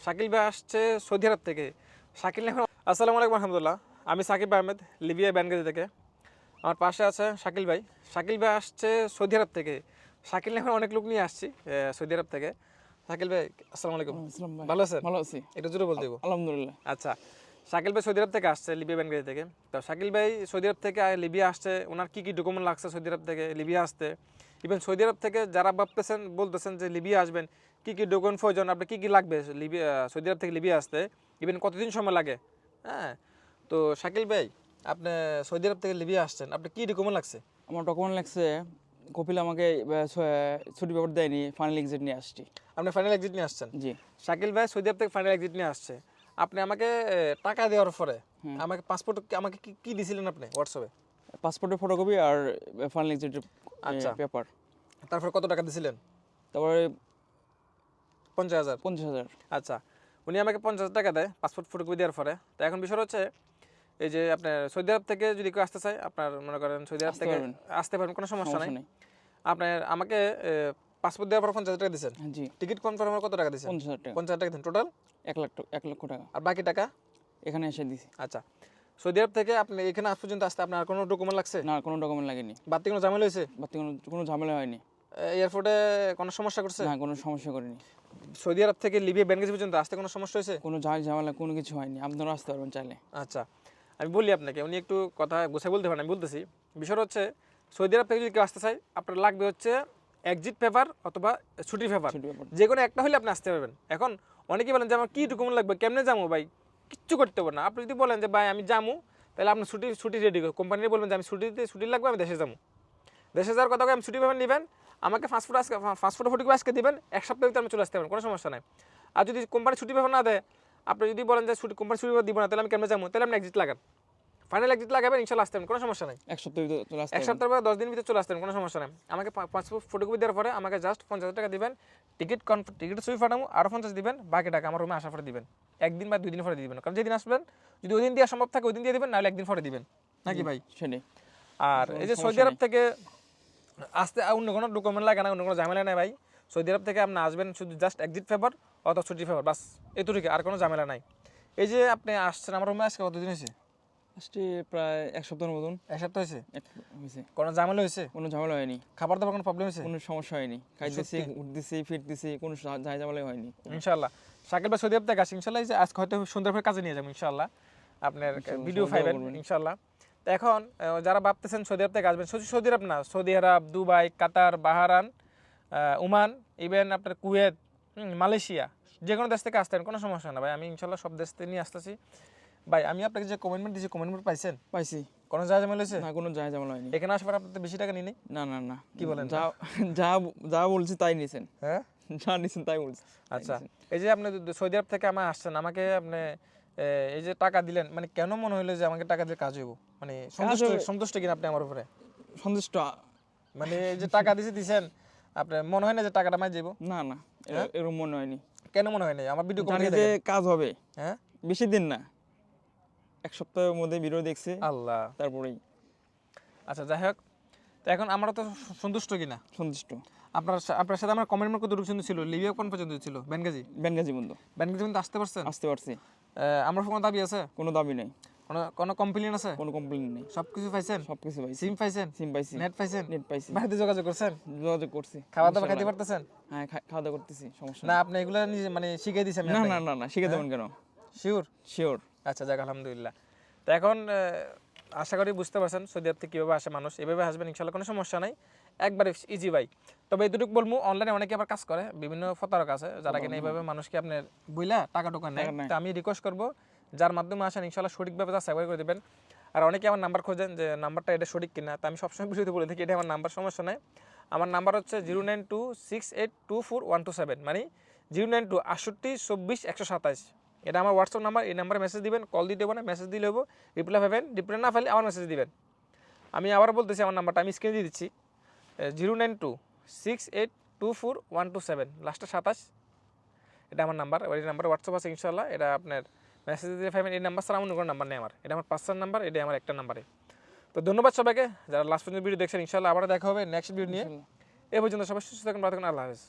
শাকিল ভাই আসছে সৌদি আরব থেকে। শাকিল এখন আসসালামু আলাইকুম রহমতুল্লাহ। আমি সাকিব আহমেদ, লিবিয়া বেনগাজি থেকে। আমার পাশে আছে শাকিল ভাই। শাকিল ভাই আসছে সৌদি আরব থেকে। শাকিল এখন অনেক লোক নিয়ে আসছি সৌদি আরব থেকে। শাকিল ভাই আসসালামু আলাইকুম। ভালো আছেন? ভালো আছি, এটা জোরে বলতে দেবো। আলহামদুলিল্লাহ। আচ্ছা, শাকিল ভাই সৌদি আরব থেকে আসছে লিবিয়া বেনগাজি থেকে। তো শাকিল ভাই সৌদি আরব থেকে লিবিয়া আসছে, ওনার কী কী ডকুমেন্ট লাগছে সৌদি আরব থেকে লিবিয়া আসতে, ইভেন সৌদি আরব থেকে যারা ভাবতেছেন বলতেছেন যে লিবিয়া আসবেন, কী কী ডকুমেন্ট প্রয়োজন, আপনার কী কী লাগবে লিবিয়া সৌদি আরব থেকে লিবিয়া আসতে, ইভেন কতদিন সময় লাগে। হ্যাঁ, তো শাকিল ভাই আপনি সৌদি আরব থেকে লিবিয়া আসছেন, আপনার কী ডকুমেন্ট লাগছে? আমার ডকুমেন্ট লাগছে, কপিল আমাকে ছুটি পেপার দেয়নি, ফাইনাল এক্সিট নিয়ে আসছি। আপনি ফাইনাল এক্সিট নিয়ে আসছেন? জি। শাকিল ভাই সৌদি আরব থেকে ফাইনাল এক্সিট নিয়ে আসছে। আপনি আমাকে টাকা দেওয়ার পরে আমাকে পাসপোর্ট আমাকে কী দিয়েছিলেন আপনি হোয়াটসঅ্যাপে? পাসপোর্টের ফটোকপি আর ফাইনাল এক্সিটের আচ্ছা, পেপার। তারপরে কত টাকা দিয়েছিলেন? তারপরে 50,000। 50,000। আচ্ছা, উনি আমাকে 50,000 টাকা দেয় পাসপোর্ট ফটোকপি দেওয়ার পরে। তো এখন বিষয় হচ্ছে এই যে আপনার সৌদি আরব থেকে যদি কেউ আসতে চায়, আপনার মনে করেন সৌদি আরব থেকে আসতে পারবেন, কোনো সমস্যা নাই। আপনার আমাকে পাসপোর্ট দেওয়ার পর 50,000 টাকা দিয়েছেন। জি। টিকিট কনফার্মের কত টাকা দিয়েছেন? 50,000 টাকা। 50,000 টাকা দিন টোটাল? 1 লক্ষ টাকা। আর বাকি টাকা এখানে এসে দিছি। আচ্ছা, সৌদি আরব থেকে আপনি এখানে আজ পর্যন্ত আসতে আপনার কোনো ডকুমেন্ট লাগছে? না, কোনো ডকুমেন্ট লাগেনি। বাড়তি কোনো ঝামেলা হয়েছে? বাড়তি কোনো ঝামেলা হয়নি। এয়ারপোর্টে কোনো সমস্যা করছে? না, কোনো সমস্যা করিনি। সৌদি আরব থেকে লিবিয়া বেনগাজি পর্যন্ত আসতে কোনো সমস্যা হয়েছে? কোনো ঝামেলা কোনো কিছু হয়নি, আপনারা আসতে পারবেন চাইলে। আচ্ছা, আমি বলি আপনাকে, উনি একটু কথা গোছায় বলতে পারেন, আমি বলতেছি। বিষয় হচ্ছে সৌদি আরব থেকে যদি কেউ আসতে চায়, আপনার লাগবে হচ্ছে এক্সিট পেপার অথবা ছুটির পেপার, যে কোনো একটা হলে আপনি আসতে পারবেন। এখন অনেকেই বলেন যে আমার কী ডকুমেন্ট লাগবে, কেমনে যাবো ভাই, কিচ্ছু করতে পারবো না। আপনি যদি বলেন যে ভাই আমি যাবো, তাহলে আপনার ছুটি রেডি করো, কোম্পানি বলবেন যে আমি ছুটি লাগবে, আমি দেশে যাবো। দেশে যাওয়ার কথা আমি ছুটি পেপার নেবেন, আমাকে পাসপোর্ট ফটোকপি আজকে দিবেন, এক সপ্তাহের ভিতরে আমি চলে আসতে পারবেন, কোনো সমস্যা নাই। আর যদি কোম্পানি ছুটি পেপার না দেয়, আপনি যদি বলেন যে কোম্পানি ছুটি পেপার দিব না, তাহলে আমি কেমনে যাবো, তাহলে আপনি এক্সিট লাগান, ফাইনাল এক্সিট লাগাবেন, ইনশাল্লাহ আসতে পারবেন, কোনো সমস্যা নাই। 1 সপ্তাহের ভিতরে চলে আসতে 1 সপ্তাহ বা 10 দিনের ভিতরে চলে আসতে পারবেন, কোনো সমস্যা নাই। আমাকে পাসপোর্ট ফটোকপি দেওয়ার পরে আমাকে জাস্ট 50,000 টাকা দিবেন, টিকিট ছবি ফাটাবো, আরও 50 দিবেন, বাকি টাকা আমার রুমে আসার পরে দিবেন। 1 দিন বা 2 দিন পরে দিবেন, কারণ যেদিন আসবেন যদি ওই দিন দেওয়া সম্ভব থাকে ওই দিন দিয়ে দিবেন, নাহলে 1 দিন পরে দিবেন, নাকি ভাই? সেটাই। আর এই যে সৌদি আরব থেকে আসতে অন্য কোনো ডকুমেন্ট লাগে না, অন্য কোনো ঝামেলা নেই ভাই। সৌদি আরব থেকে আপনি আসবেন শুধু জাস্ট এক্সিট পেপার অথবা ছুটি পেপার, বাস এটুকু, আর কোনো ঝামেলা নাই। এই যে আপনি আসছেন আমার রুমে আজকে কতদিন হয়েছে? আসছে প্রায় 1 সপ্তাহের মতন। 1 সপ্তাহ হয়েছে? হয়েছে। কোনো ঝামেলা হয়েছে? কোনো ঝামেলা হয়নি। খাবার দাবার কোনো প্রবলেম হয়েছে? কোনো সমস্যা হয়নি। খাইতেছি, উঠতেছি, ফিরতেছি, কোনো ঝামেলাই হয়নি। ইনশাআল্লাহ শাকিল ভাই সৌদি আরব থেকে আসি, ইনশাআল্লাহ আজকে হয়তো সুন্দরভাবে কাজে নিয়ে যাবো ইনশাআল্লাহ, আপনার ভিডিও পাইবেন ইনশাআল্লাহ। তো এখন যারা ভাবতেছেন সৌদি আরব থেকে আসবেন, সৌদি আরব না, সৌদি আরব, দুবাই, কাতার, বাহারান, ওমান, ইভেন আপনার কুয়েত, মালয়েশিয়া, যে কোনো দেশ থেকে আসতেন, কোনো সমস্যা না ভাই, আমি ইনশাআল্লাহ সব দেশ থেকে নিয়ে আসতেছি। ভাই আমি আপনাকে যে কমেন্টমেন্ট দিয়েছি, কমেন্টমেন্ট পাইছেন? পাইছি। কোনো ঝামেলা হয়েছে? না, কোনো ঝামেলা হয়নি। এখানে আসার পর আপনার তো বেশি টাকা নিই? না না না, কি বলেন? যা বলছি তাই নিছেন। হ্যাঁ, যা নিছেন তাই বলছি। আচ্ছা, এই যে আপনি সৌদি আরব থেকে আমার আসছেন, আমাকে আপনি এই যে টাকা দিলেন, মানে কেন মনে হলো যে আমাকে টাকা দিয়ে কাজ হইব, মানে সন্তুষ্ট কিনা আপনি আমার উপরে? সন্তুষ্ট। মানে এই যে টাকা দিছেন, আপনার মনে হয় না যে টাকাটা মাই যাবো? না না, এরকম মনে হয়নি। কেন মনে হয় না? আমার ভিডিও জানি যে কাজ হবে। হ্যাঁ, বেশি দিন না, 1 সপ্তাহের মধ্যে ভিডিও দেখছি, আল্লাহ তারপরেই। আচ্ছা, যাই হোক, তো এখন আমরা তো সন্তুষ্ট কিনা? সন্তুষ্ট। আপনার সাথে আমার কমেন্টমেন্ট কত রূপ ছিল? লিবিয়া কোন পর্যন্ত ছিল? বেনগাজি বন্ধু। পর্যন্ত আসতে পারছেন? আসতে পারছি। আমার কোনো দাবি আছে? কোনো দাবি নেই। কোনো কমপ্লেইন আছে? কোনো কমপ্লেইন নেই। সবকিছু পাইছেন? সবকিছু পাইছি। সিম পাইছেন? সিম পাইছি। নেট পাইছেন? নেট পাইছি। বাড়িতে যোগাযোগ করছেন? যোগাযোগ করছি। খাওয়া দাওয়া খাইতে পারতেছেন? হ্যাঁ, খাওয়া দাওয়া করতেছি, সমস্যা না, আপনি এগুলো নিজে মানে শিখিয়ে দিয়েছেন? না না না না, শিখে দেবেন কেন? শিওর। আচ্ছা, যাক আলহামদুলিল্লাহ। তো এখন আশা করি বুঝতে পারছেন সৌদি আরব থেকে কীভাবে আসে মানুষ, এভাবে আসবেন ইনশাল্লাহ, কোনো সমস্যা নাই, একবারে ইজি ভাই। তবে এতটুকু বলবো, অনলাইনে অনেকে আবার কাজ করে, বিভিন্ন প্রতারক আছে যারা কিনা এইভাবে মানুষকে আপনার বইলা টাকা টোকা নেয়। তো আমি রিকোয়েস্ট করবো যার মাধ্যমে আসেন ইনশাল্লাহ সঠিকভাবে যাচাই করে দেবেন। আর অনেকে আমার নাম্বার খোঁজেন যে নাম্বারটা এটা সঠিক কিনা, তো আমি সবসময় ভিডিওতে বলে থাকি এটা আমার নাম্বার, সমস্যা নেই। আমার নাম্বার হচ্ছে 09268242127, মানে 09268242127। এটা আমার হোয়াটসঅ্যাপ নাম্বার, এই নাম্বারে মেসেজ দিবেন, কল দিতে হবে না, মেসেজ দিলে হবো, রিপ্লাই পাবেন, রিপ্লাই না পেলে আমার মেসেজ দিবেন। আমি আবার বলতেছি আমার নাম্বারটা, আমি স্ক্রিনে দিয়ে দিচ্ছি, 09268242127, লাস্টে 27, এটা আমার নাম্বার। ওই নাম্বার হোয়াটসঅ্যাপ আছে ইনশাল্লাহ, এটা আপনার মেসেজ দিয়ে পাবেন। এই নাম্বার ছাড়া অন্য কোনো নাম্বার নেই আমার, এটা আমার পার্সোনাল নাম্বার, এটা আমার একটা নাম্বারে। তো ধন্যবাদ সবাইকে যারা লাস্ট পর্যন্ত ভিডিও দেখছেন, ইনশাল্লাহ আবার দেখা হবে নেক্সট ভিডিও নিয়ে। এ পর্যন্ত সবাই সুস্থ থাকুন, ভালো থাকুন, আল্লাহ হাফেজ।